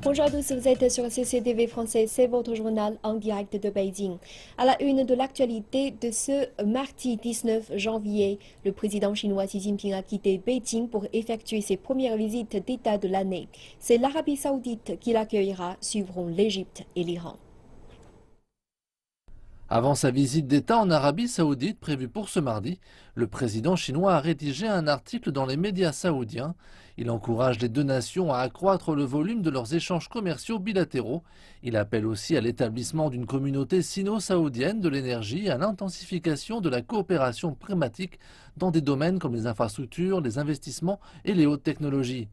Bonjour à tous, vous êtes sur CCTV français, c'est votre journal en direct de Beijing. À la une de l'actualité de ce mardi 19 janvier, le président chinois Xi Jinping a quitté Beijing pour effectuer ses premières visites d'État de l'année. C'est l'Arabie Saoudite qui l'accueillera, suivront l'Égypte et l'Iran. Avant sa visite d'État en Arabie Saoudite prévue pour ce mardi, le président chinois a rédigé un article dans les médias saoudiens. Il encourage les deux nations à accroître le volume de leurs échanges commerciaux bilatéraux. Il appelle aussi à l'établissement d'une communauté sino-saoudienne de l'énergie et à l'intensification de la coopération pragmatique dans des domaines comme les infrastructures, les investissements et les hautes technologies.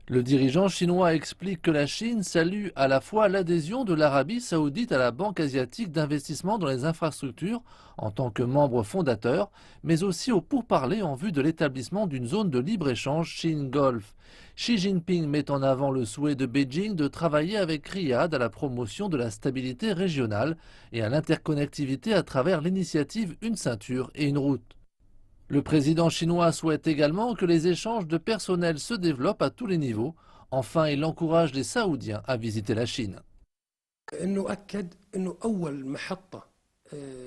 Le dirigeant chinois explique que la Chine salue à la fois l'adhésion de l'Arabie Saoudite à la Banque asiatique d'investissement dans les infrastructures en tant que membre fondateur, mais aussi aux pourparlers en vue de l'établissement d'une zone de libre-échange Chine-Golfe. Xi Jinping met en avant le souhait de Beijing de travailler avec Riyad à la promotion de la stabilité régionale et à l'interconnectivité à travers l'initiative Une ceinture et une route. Le président chinois souhaite également que les échanges de personnel se développent à tous les niveaux. Enfin, il encourage les Saoudiens à visiter la Chine.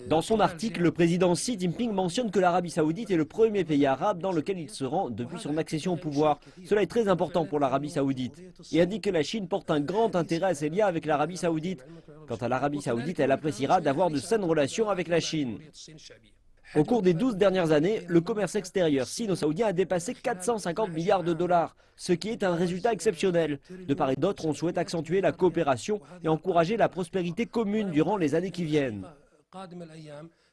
Dans son article, le président Xi Jinping mentionne que l'Arabie Saoudite est le premier pays arabe dans lequel il se rend depuis son accession au pouvoir. Cela est très important pour l'Arabie Saoudite. Et indique que la Chine porte un grand intérêt à ses liens avec l'Arabie Saoudite. Quant à l'Arabie Saoudite, elle appréciera d'avoir de saines relations avec la Chine. Au cours des 12 dernières années, le commerce extérieur sino-saoudien a dépassé 450 milliards de dollars, ce qui est un résultat exceptionnel. De part et d'autre, on souhaite accentuer la coopération et encourager la prospérité commune durant les années qui viennent.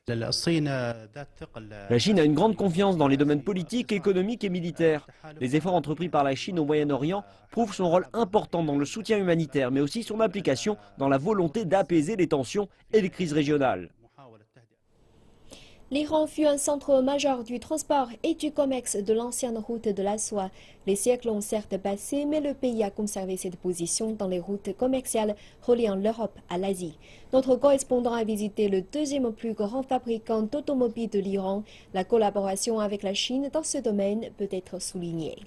La Chine a une grande confiance dans les domaines politiques, économiques et militaires. Les efforts entrepris par la Chine au Moyen-Orient prouvent son rôle important dans le soutien humanitaire, mais aussi son implication dans la volonté d'apaiser les tensions et les crises régionales. L'Iran fut un centre majeur du transport et du commerce de l'ancienne route de la soie. Les siècles ont certes passé, mais le pays a conservé cette position dans les routes commerciales reliant l'Europe à l'Asie. Notre correspondant a visité le deuxième plus grand fabricant d'automobiles de l'Iran. La collaboration avec la Chine dans ce domaine peut être soulignée.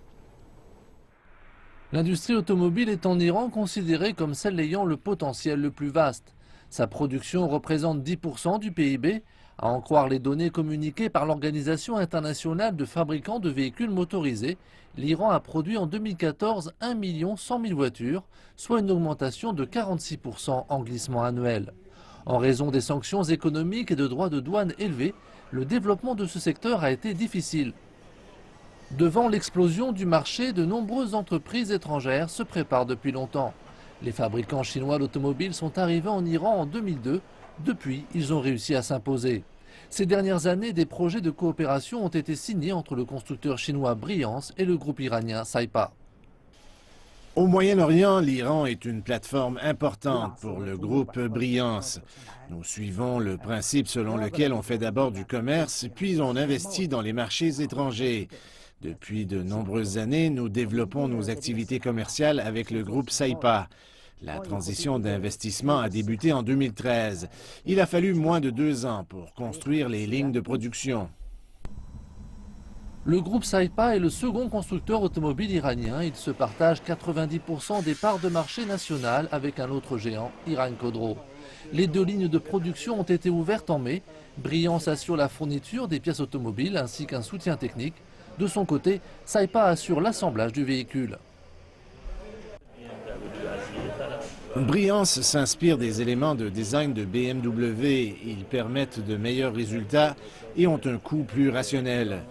L'industrie automobile est en Iran considérée comme celle ayant le potentiel le plus vaste. Sa production représente 10% du PIB, à en croire les données communiquées par l'Organisation internationale de fabricants de véhicules motorisés. L'Iran a produit en 2014 1 100 000 voitures, soit une augmentation de 46% en glissement annuel. En raison des sanctions économiques et de droits de douane élevés, le développement de ce secteur a été difficile. Devant l'explosion du marché, de nombreuses entreprises étrangères se préparent depuis longtemps. Les fabricants chinois d'automobiles sont arrivés en Iran en 2002. Depuis, ils ont réussi à s'imposer. Ces dernières années, des projets de coopération ont été signés entre le constructeur chinois Briance et le groupe iranien Saipa. Au Moyen-Orient, l'Iran est une plateforme importante pour le groupe Briance. Nous suivons le principe selon lequel on fait d'abord du commerce, puis on investit dans les marchés étrangers. Depuis de nombreuses années, nous développons nos activités commerciales avec le groupe Saipa. La transition d'investissement a débuté en 2013. Il a fallu moins de 2 ans pour construire les lignes de production. Le groupe Saipa est le second constructeur automobile iranien. Il se partage 90% des parts de marché nationales avec un autre géant, Iran Khodro. Les 2 lignes de production ont été ouvertes en mai. Briance assure la fourniture des pièces automobiles ainsi qu'un soutien technique. De son côté, Saipa assure l'assemblage du véhicule. Briance s'inspire des éléments de design de BMW. Ils permettent de meilleurs résultats et ont un coût plus rationnel.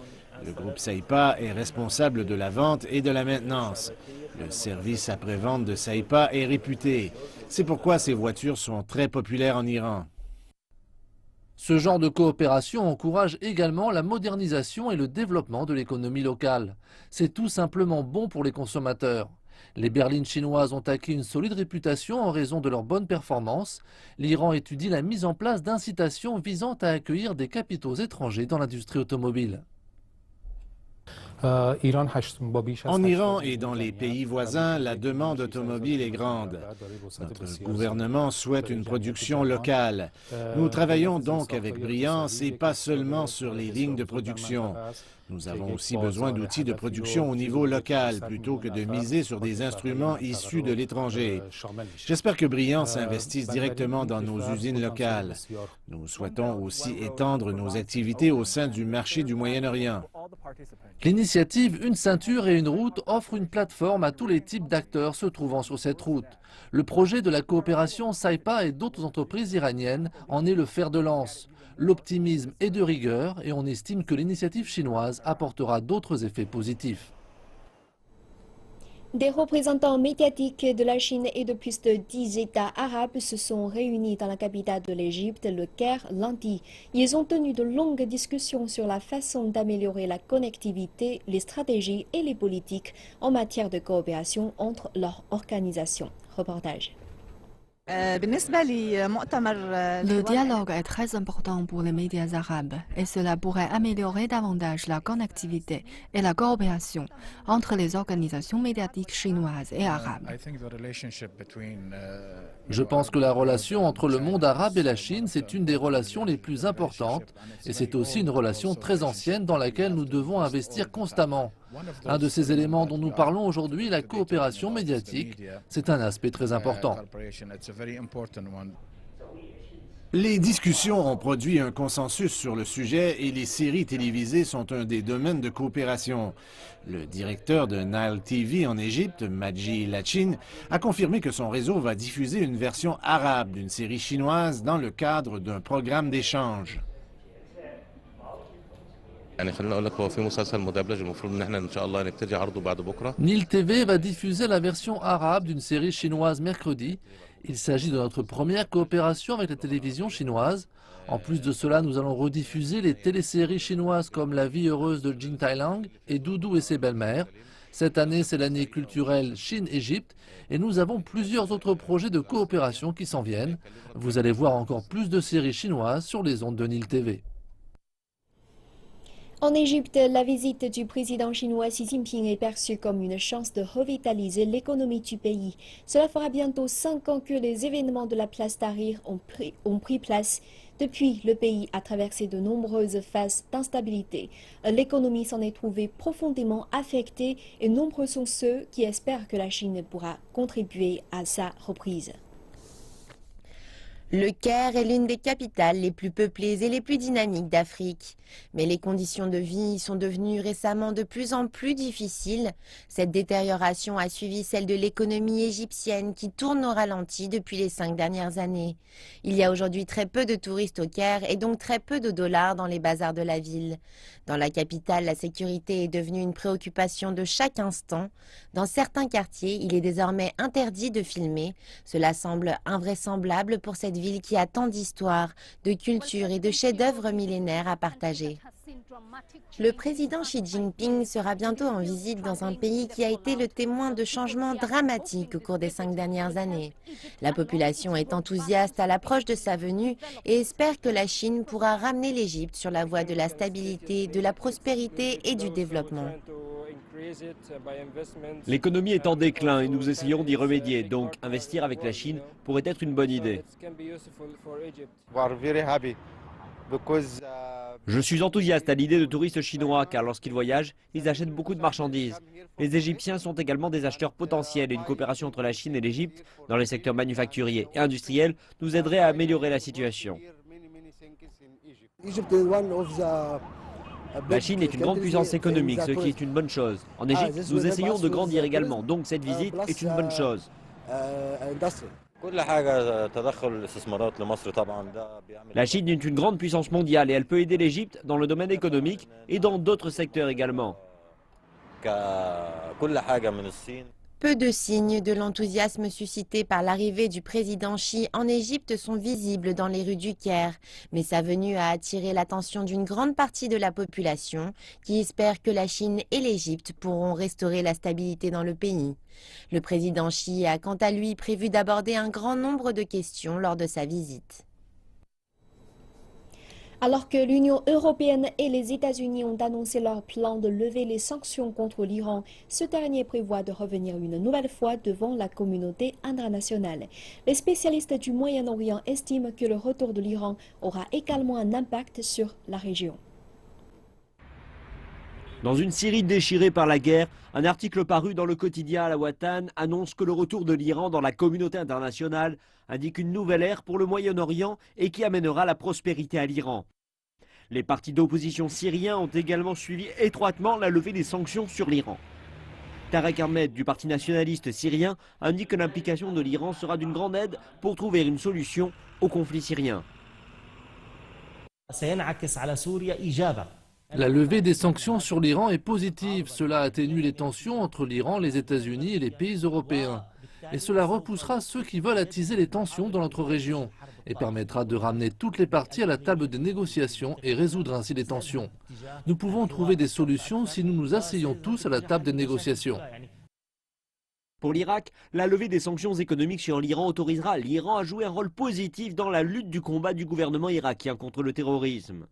Le groupe Saipa est responsable de la vente et de la maintenance. Le service après-vente de Saipa est réputé. C'est pourquoi ces voitures sont très populaires en Iran. Ce genre de coopération encourage également la modernisation et le développement de l'économie locale. C'est tout simplement bon pour les consommateurs. Les berlines chinoises ont acquis une solide réputation en raison de leurs bonnes performances. L'Iran étudie la mise en place d'incitations visant à accueillir des capitaux étrangers dans l'industrie automobile. En Iran et dans les pays voisins, la demande automobile est grande. Notre gouvernement souhaite une production locale. Nous travaillons donc avec Briance et pas seulement sur les lignes de production. Nous avons aussi besoin d'outils de production au niveau local, plutôt que de miser sur des instruments issus de l'étranger. J'espère que Briance investisse directement dans nos usines locales. Nous souhaitons aussi étendre nos activités au sein du marché du Moyen-Orient. L'initiative Une ceinture et une route offre une plateforme à tous les types d'acteurs se trouvant sur cette route. Le projet de la coopération SAIPA et d'autres entreprises iraniennes en est le fer de lance. L'optimisme est de rigueur et on estime que l'initiative chinoise apportera d'autres effets positifs. Des représentants médiatiques de la Chine et de plus de 10 États arabes se sont réunis dans la capitale de l'Égypte, le Caire, lundi. Ils ont tenu de longues discussions sur la façon d'améliorer la connectivité, les stratégies et les politiques en matière de coopération entre leurs organisations. Reportage. Le dialogue est très important pour les médias arabes et cela pourrait améliorer davantage la connectivité et la coopération entre les organisations médiatiques chinoises et arabes. Je pense que la relation entre le monde arabe et la Chine, c'est une des relations les plus importantes et c'est aussi une relation très ancienne dans laquelle nous devons investir constamment. Un de ces éléments dont nous parlons aujourd'hui, la coopération médiatique, c'est un aspect très important. Les discussions ont produit un consensus sur le sujet et les séries télévisées sont un des domaines de coopération. Le directeur de Nile TV en Égypte, Madji Lachin, a confirmé que son réseau va diffuser une version arabe d'une série chinoise dans le cadre d'un programme d'échange. Nile TV va diffuser la version arabe d'une série chinoise mercredi. Il s'agit de notre première coopération avec la télévision chinoise. En plus de cela, nous allons rediffuser les téléséries chinoises comme La vie heureuse de Jing Tailang et Doudou et ses belles-mères. Cette année, c'est l'année culturelle Chine-Égypte et nous avons plusieurs autres projets de coopération qui s'en viennent. Vous allez voir encore plus de séries chinoises sur les ondes de Nile TV. En Égypte, la visite du président chinois Xi Jinping est perçue comme une chance de revitaliser l'économie du pays. Cela fera bientôt 5 ans que les événements de la place Tahrir ont pris place. Depuis, le pays a traversé de nombreuses phases d'instabilité. L'économie s'en est trouvée profondément affectée et nombreux sont ceux qui espèrent que la Chine pourra contribuer à sa reprise. Le Caire est l'une des capitales les plus peuplées et les plus dynamiques d'Afrique. Mais les conditions de vie sont devenues récemment de plus en plus difficiles. Cette détérioration a suivi celle de l'économie égyptienne qui tourne au ralenti depuis les 5 dernières années. Il y a aujourd'hui très peu de touristes au Caire et donc très peu de dollars dans les bazars de la ville. Dans la capitale, la sécurité est devenue une préoccupation de chaque instant. Dans certains quartiers, il est désormais interdit de filmer. Cela semble invraisemblable pour cette ville qui a tant d'histoire, de culture et de chefs-d'œuvre millénaires à partager. Le président Xi Jinping sera bientôt en visite dans un pays qui a été le témoin de changements dramatiques au cours des 5 dernières années. La population est enthousiaste à l'approche de sa venue et espère que la Chine pourra ramener l'Égypte sur la voie de la stabilité, de la prospérité et du développement. L'économie est en déclin et nous essayons d'y remédier, donc investir avec la Chine pourrait être une bonne idée. Je suis enthousiaste à l'idée de touristes chinois car lorsqu'ils voyagent, ils achètent beaucoup de marchandises. Les Égyptiens sont également des acheteurs potentiels et une coopération entre la Chine et l'Égypte dans les secteurs manufacturiers et industriels nous aiderait à améliorer la situation. La Chine est une grande puissance économique, ce qui est une bonne chose. En Égypte, nous essayons de grandir également, donc cette visite est une bonne chose. La Chine est une grande puissance mondiale et elle peut aider l'Égypte dans le domaine économique et dans d'autres secteurs également. Peu de signes de l'enthousiasme suscité par l'arrivée du président Xi en Égypte sont visibles dans les rues du Caire, mais sa venue a attiré l'attention d'une grande partie de la population qui espère que la Chine et l'Égypte pourront restaurer la stabilité dans le pays. Le président Xi a quant à lui prévu d'aborder un grand nombre de questions lors de sa visite. Alors que l'Union européenne et les États-Unis ont annoncé leur plan de lever les sanctions contre l'Iran, ce dernier prévoit de revenir une nouvelle fois devant la communauté internationale. Les spécialistes du Moyen-Orient estiment que le retour de l'Iran aura également un impact sur la région. Dans une Syrie déchirée par la guerre, un article paru dans le quotidien Al-Watan annonce que le retour de l'Iran dans la communauté internationale indique une nouvelle ère pour le Moyen-Orient et qui amènera la prospérité à l'Iran. Les partis d'opposition syriens ont également suivi étroitement la levée des sanctions sur l'Iran. Tarek Ahmed du parti nationaliste syrien indique que l'implication de l'Iran sera d'une grande aide pour trouver une solution au conflit syrien. La levée des sanctions sur l'Iran est positive. Cela atténue les tensions entre l'Iran, les États-Unis et les pays européens. Et cela repoussera ceux qui veulent attiser les tensions dans notre région et permettra de ramener toutes les parties à la table des négociations et résoudre ainsi les tensions. Nous pouvons trouver des solutions si nous nous asseyons tous à la table des négociations. Pour l'Irak, la levée des sanctions économiques sur l'Iran autorisera l'Iran à jouer un rôle positif dans la lutte du combat du gouvernement irakien contre le terrorisme.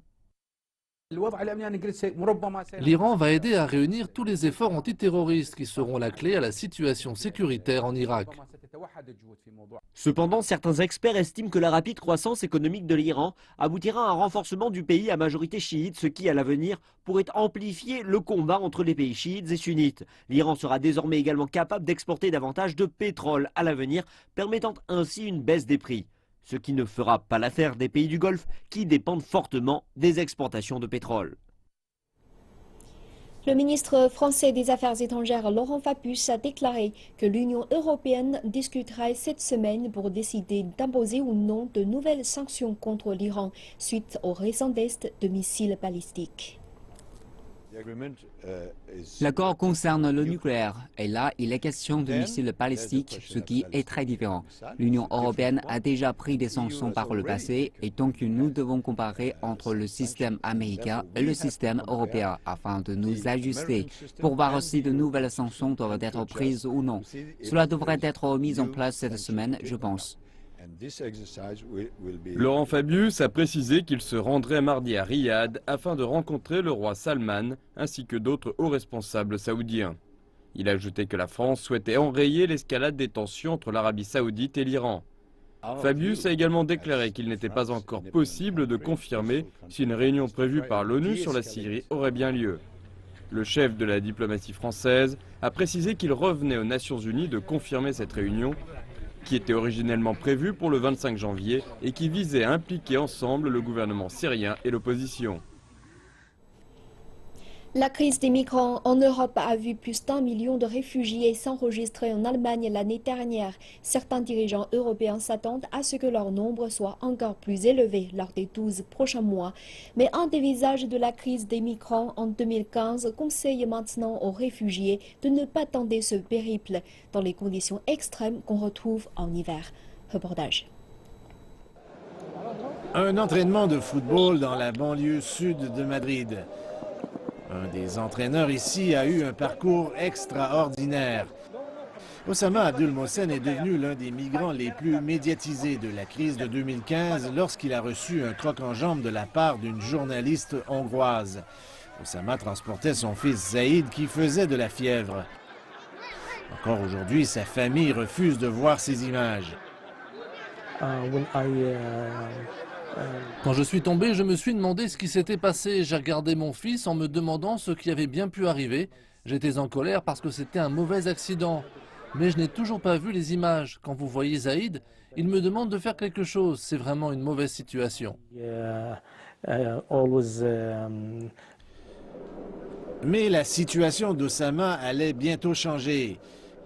L'Iran va aider à réunir tous les efforts antiterroristes qui seront la clé à la situation sécuritaire en Irak. Cependant, certains experts estiment que la rapide croissance économique de l'Iran aboutira à un renforcement du pays à majorité chiite, ce qui, à l'avenir, pourrait amplifier le combat entre les pays chiites et sunnites. L'Iran sera désormais également capable d'exporter davantage de pétrole à l'avenir, permettant ainsi une baisse des prix. Ce qui ne fera pas l'affaire des pays du Golfe qui dépendent fortement des exportations de pétrole. Le ministre français des Affaires étrangères Laurent Fabius a déclaré que l'Union européenne discutera cette semaine pour décider d'imposer ou non de nouvelles sanctions contre l'Iran suite au récent test de missiles balistiques. L'accord concerne le nucléaire et là, il est question de missiles balistiques, ce qui est très différent. L'Union européenne a déjà pris des sanctions par le passé et donc nous devons comparer entre le système américain et le système européen afin de nous ajuster pour voir si de nouvelles sanctions doivent être prises ou non. Cela devrait être mis en place cette semaine, je pense. Laurent Fabius a précisé qu'il se rendrait mardi à Riyad afin de rencontrer le roi Salman ainsi que d'autres hauts responsables saoudiens. Il a ajouté que la France souhaitait enrayer l'escalade des tensions entre l'Arabie saoudite et l'Iran. Fabius a également déclaré qu'il n'était pas encore possible de confirmer si une réunion prévue par l'ONU sur la Syrie aurait bien lieu. Le chef de la diplomatie française a précisé qu'il revenait aux Nations Unies de confirmer cette réunion qui était originellement prévue pour le 25 janvier et qui visait à impliquer ensemble le gouvernement syrien et l'opposition. La crise des migrants en Europe a vu plus d'1 million de réfugiés s'enregistrer en Allemagne l'année dernière. Certains dirigeants européens s'attendent à ce que leur nombre soit encore plus élevé lors des 12 prochains mois. Mais un des visages de la crise des migrants en 2015 conseille maintenant aux réfugiés de ne pas tenter ce périple dans les conditions extrêmes qu'on retrouve en hiver. Reportage. Un entraînement de football dans la banlieue sud de Madrid. Un des entraîneurs ici a eu un parcours extraordinaire. Oussama Abdul Mohsen est devenu l'un des migrants les plus médiatisés de la crise de 2015 lorsqu'il a reçu un croc en jambe de la part d'une journaliste hongroise. Oussama transportait son fils Zaïd qui faisait de la fièvre. Encore aujourd'hui, sa famille refuse de voir ces images. Quand je suis tombé, je me suis demandé ce qui s'était passé. J'ai regardé mon fils en me demandant ce qui avait bien pu arriver. J'étais en colère parce que c'était un mauvais accident. Mais je n'ai toujours pas vu les images. Quand vous voyez Zaïd, il me demande de faire quelque chose. C'est vraiment une mauvaise situation. Mais la situation d'Oussama allait bientôt changer.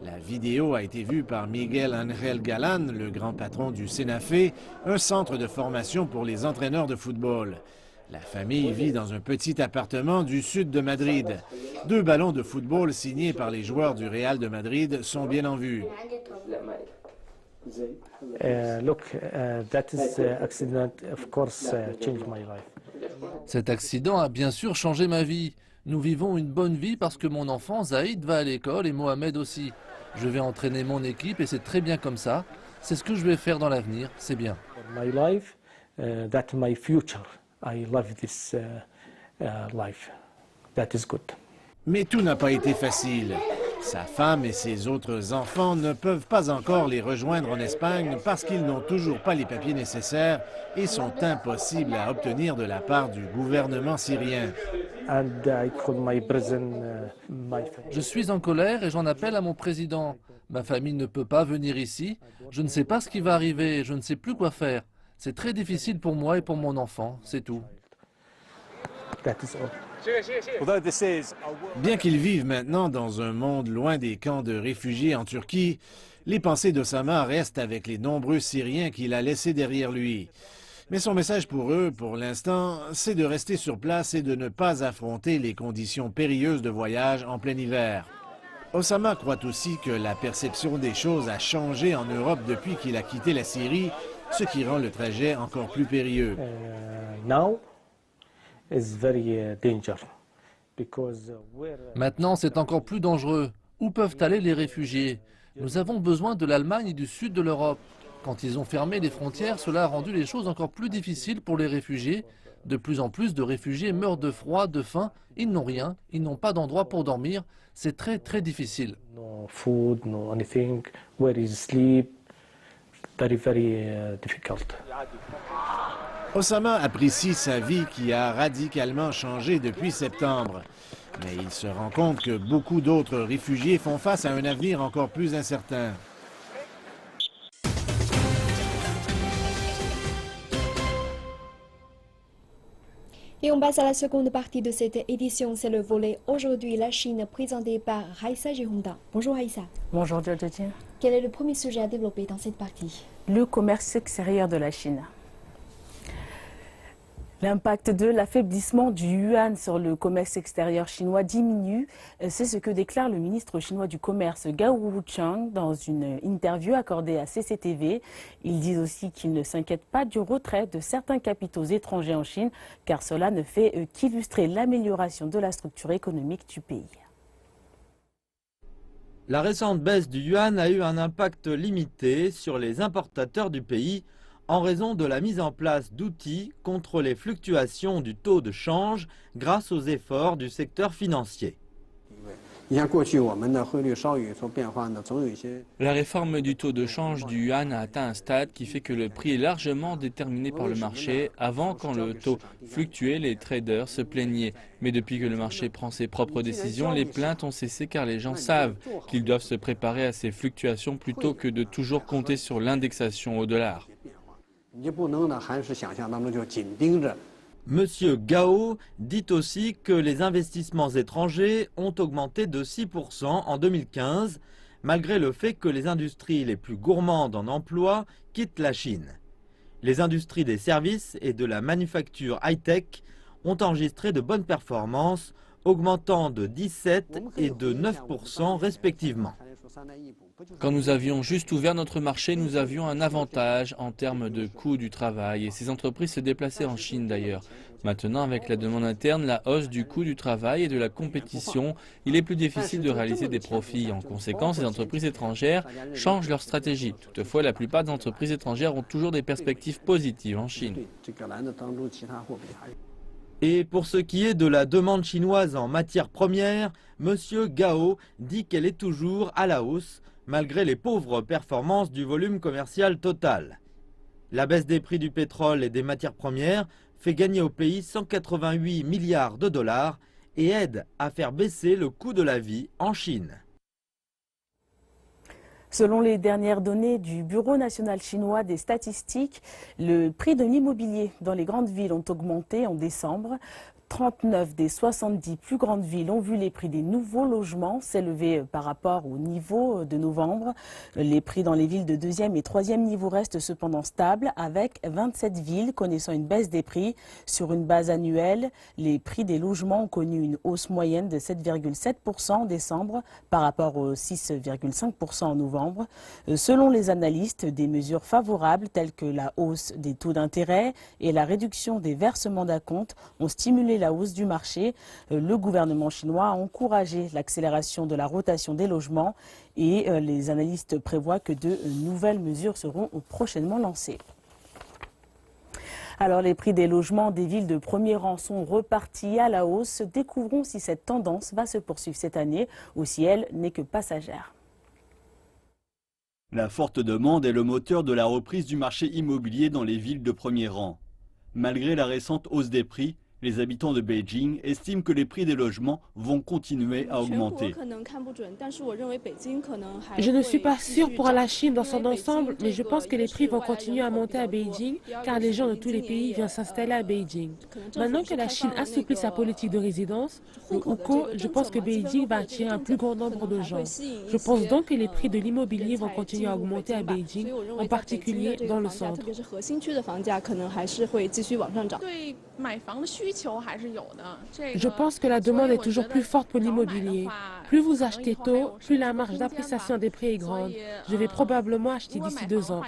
La vidéo a été vue par Miguel Ángel Galán, le grand patron du Senafé, un centre de formation pour les entraîneurs de football. La famille vit dans un petit appartement du sud de Madrid. 2 ballons de football signés par les joueurs du Real de Madrid sont bien en vue. Cet accident a bien sûr changé ma vie. Nous vivons une bonne vie parce que mon enfant Zaïd va à l'école et Mohamed aussi. Je vais entraîner mon équipe et c'est très bien comme ça. C'est ce que je vais faire dans l'avenir, c'est bien. Mais tout n'a pas été facile. Sa femme et ses autres enfants ne peuvent pas encore les rejoindre en Espagne parce qu'ils n'ont toujours pas les papiers nécessaires et sont impossibles à obtenir de la part du gouvernement syrien. Je suis en colère et j'en appelle à mon président. Ma famille ne peut pas venir ici. Je ne sais pas ce qui va arriver. Je ne sais plus quoi faire. C'est très difficile pour moi et pour mon enfant. C'est tout. Bien qu'ils vivent maintenant dans un monde loin des camps de réfugiés en Turquie, les pensées d'Osama restent avec les nombreux Syriens qu'il a laissés derrière lui. Mais son message pour eux, pour l'instant, c'est de rester sur place et de ne pas affronter les conditions périlleuses de voyage en plein hiver. Osama croit aussi que la perception des choses a changé en Europe depuis qu'il a quitté la Syrie, ce qui rend le trajet encore plus périlleux. Maintenant, c'est encore plus dangereux. Où peuvent aller les réfugiés? Nous avons besoin de l'Allemagne et du sud de l'Europe. Quand ils ont fermé les frontières, cela a rendu les choses encore plus difficiles pour les réfugiés. De plus en plus de réfugiés meurent de froid, de faim. Ils n'ont rien, ils n'ont pas d'endroit pour dormir. C'est très très difficile. No food, no anything. Where is sleep? Very difficult. Osama apprécie sa vie qui a radicalement changé depuis septembre. Mais il se rend compte que beaucoup d'autres réfugiés font face à un avenir encore plus incertain. Et on passe à la seconde partie de cette édition, c'est le volet Aujourd'hui la Chine, présenté par Raissa Jihonda. Bonjour Raissa. Bonjour Djordjien. Quel est le premier sujet à développer dans cette partie? Le commerce extérieur de la Chine. L'impact de l'affaiblissement du yuan sur le commerce extérieur chinois diminue. C'est ce que déclare le ministre chinois du Commerce Gao Wuchang dans une interview accordée à CCTV. Il dit aussi qu'il ne s'inquiète pas du retrait de certains capitaux étrangers en Chine, car cela ne fait qu'illustrer l'amélioration de la structure économique du pays. La récente baisse du yuan a eu un impact limité sur les importateurs du pays, en raison de la mise en place d'outils contre les fluctuations du taux de change grâce aux efforts du secteur financier. La réforme du taux de change du yuan a atteint un stade qui fait que le prix est largement déterminé par le marché. Avant, quand le taux fluctuait, les traders se plaignaient. Mais depuis que le marché prend ses propres décisions, les plaintes ont cessé car les gens savent qu'ils doivent se préparer à ces fluctuations plutôt que de toujours compter sur l'indexation au dollar. Monsieur Gao dit aussi que les investissements étrangers ont augmenté de 6% en 2015, malgré le fait que les industries les plus gourmandes en emploi quittent la Chine. Les industries des services et de la manufacture high-tech ont enregistré de bonnes performances, augmentant de 17 et de 9% respectivement. Quand nous avions juste ouvert notre marché, nous avions un avantage en termes de coût du travail et ces entreprises se déplaçaient en Chine d'ailleurs. Maintenant, avec la demande interne, la hausse du coût du travail et de la compétition, il est plus difficile de réaliser des profits. En conséquence, les entreprises étrangères changent leur stratégie. Toutefois, la plupart des entreprises étrangères ont toujours des perspectives positives en Chine. Et pour ce qui est de la demande chinoise en matières premières, monsieur Gao dit qu'elle est toujours à la hausse, malgré les pauvres performances du volume commercial total. La baisse des prix du pétrole et des matières premières fait gagner au pays 188 milliards de dollars et aide à faire baisser le coût de la vie en Chine. Selon les dernières données du Bureau national chinois des statistiques, le prix de l'immobilier dans les grandes villes ont augmenté en décembre. 39 des 70 plus grandes villes ont vu les prix des nouveaux logements s'élever par rapport au niveau de novembre. Les prix dans les villes de 2e et 3e niveau restent cependant stables, avec 27 villes connaissant une baisse des prix. Sur une base annuelle, les prix des logements ont connu une hausse moyenne de 7,7% en décembre par rapport aux 6,5% en novembre. Selon les analystes, des mesures favorables telles que la hausse des taux d'intérêt et la réduction des versements d'acompte ont stimulé la hausse du marché. Le gouvernement chinois a encouragé l'accélération de la rotation des logements et les analystes prévoient que de nouvelles mesures seront prochainement lancées. Alors les prix des logements des villes de premier rang sont repartis à la hausse. Découvrons si cette tendance va se poursuivre cette année ou si elle n'est que passagère. La forte demande est le moteur de la reprise du marché immobilier dans les villes de premier rang. Malgré la récente hausse des prix, les habitants de Beijing estiment que les prix des logements vont continuer à augmenter. Je ne suis pas sûre pour la Chine dans son ensemble, mais je pense que les prix vont continuer à monter à Beijing car les gens de tous les pays viennent s'installer à Beijing. Maintenant que la Chine assouplit sa politique de résidence, le hukou, je pense que Beijing va attirer un plus grand nombre de gens. Je pense donc que les prix de l'immobilier vont continuer à augmenter à Beijing, en particulier dans le centre. Je pense que la demande est toujours plus forte pour l'immobilier. Plus vous achetez tôt, plus la marge d'appréciation des prix est grande. Je vais probablement acheter d'ici 2 ans.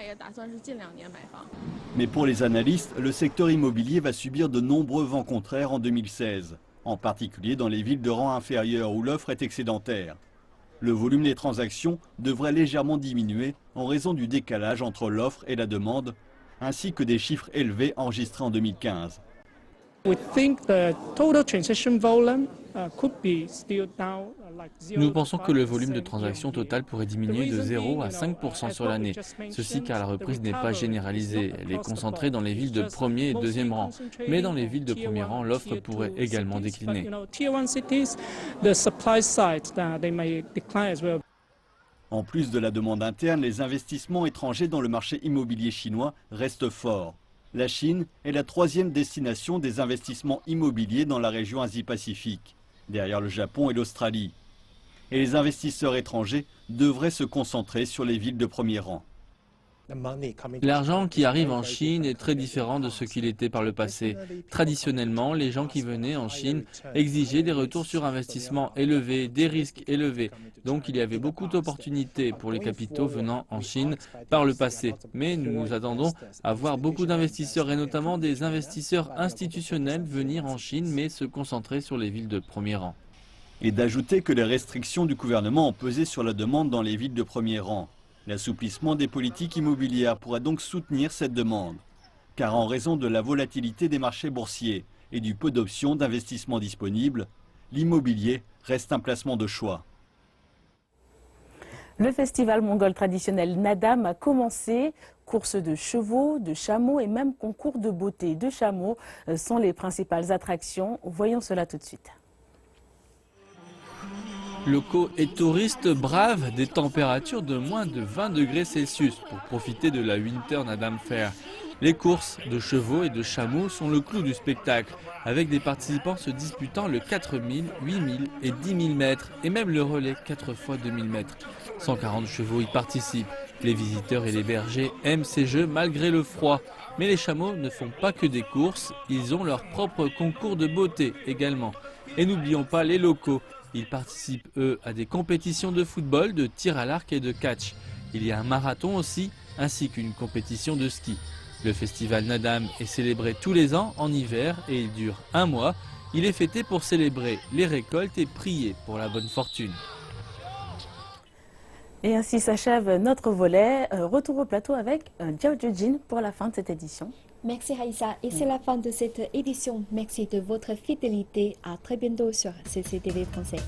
Mais pour les analystes, le secteur immobilier va subir de nombreux vents contraires en 2016, en particulier dans les villes de rang inférieur où l'offre est excédentaire. Le volume des transactions devrait légèrement diminuer en raison du décalage entre l'offre et la demande, ainsi que des chiffres élevés enregistrés en 2015. Nous pensons que le volume de transactions total pourrait diminuer de 0 à 5% sur l'année. Ceci car la reprise n'est pas généralisée. Elle est concentrée dans les villes de premier et deuxième rang. Mais dans les villes de premier rang, l'offre pourrait également décliner. En plus de la demande interne, les investissements étrangers dans le marché immobilier chinois restent forts. La Chine est la 3e destination des investissements immobiliers dans la région Asie-Pacifique, derrière le Japon et l'Australie. Et les investisseurs étrangers devraient se concentrer sur les villes de premier rang. L'argent qui arrive en Chine est très différent de ce qu'il était par le passé. Traditionnellement, les gens qui venaient en Chine exigeaient des retours sur investissement élevés, des risques élevés. Donc il y avait beaucoup d'opportunités pour les capitaux venant en Chine par le passé. Mais nous nous attendons à voir beaucoup d'investisseurs et notamment des investisseurs institutionnels venir en Chine mais se concentrer sur les villes de premier rang. Et d'ajouter que les restrictions du gouvernement ont pesé sur la demande dans les villes de premier rang. L'assouplissement des politiques immobilières pourrait donc soutenir cette demande, car en raison de la volatilité des marchés boursiers et du peu d'options d'investissement disponibles, l'immobilier reste un placement de choix. Le festival mongol traditionnel Nadam a commencé. Courses de chevaux, de chameaux et même concours de beauté de chameaux sont les principales attractions. Voyons cela tout de suite. Locaux et touristes bravent des températures de moins de 20 degrés Celsius pour profiter de la Winter Nadam Fair. Les courses de chevaux et de chameaux sont le clou du spectacle, avec des participants se disputant le 4000, 8000 et 10 000 mètres, et même le relais 4 x 2000 mètres. 140 chevaux y participent. Les visiteurs et les bergers aiment ces jeux malgré le froid. Mais les chameaux ne font pas que des courses, ils ont leur propre concours de beauté également. Et n'oublions pas les locaux. Ils participent, eux, à des compétitions de football, de tir à l'arc et de catch. Il y a un marathon aussi, ainsi qu'une compétition de ski. Le festival Nadam est célébré tous les ans en hiver et il dure 1 mois. Il est fêté pour célébrer les récoltes et prier pour la bonne fortune. Et ainsi s'achève notre volet. Retour au plateau avec Jiao Jujin pour la fin de cette édition. Merci Raïssa, et c'est la fin de cette édition. Merci de votre fidélité. À très bientôt sur CCTV Français.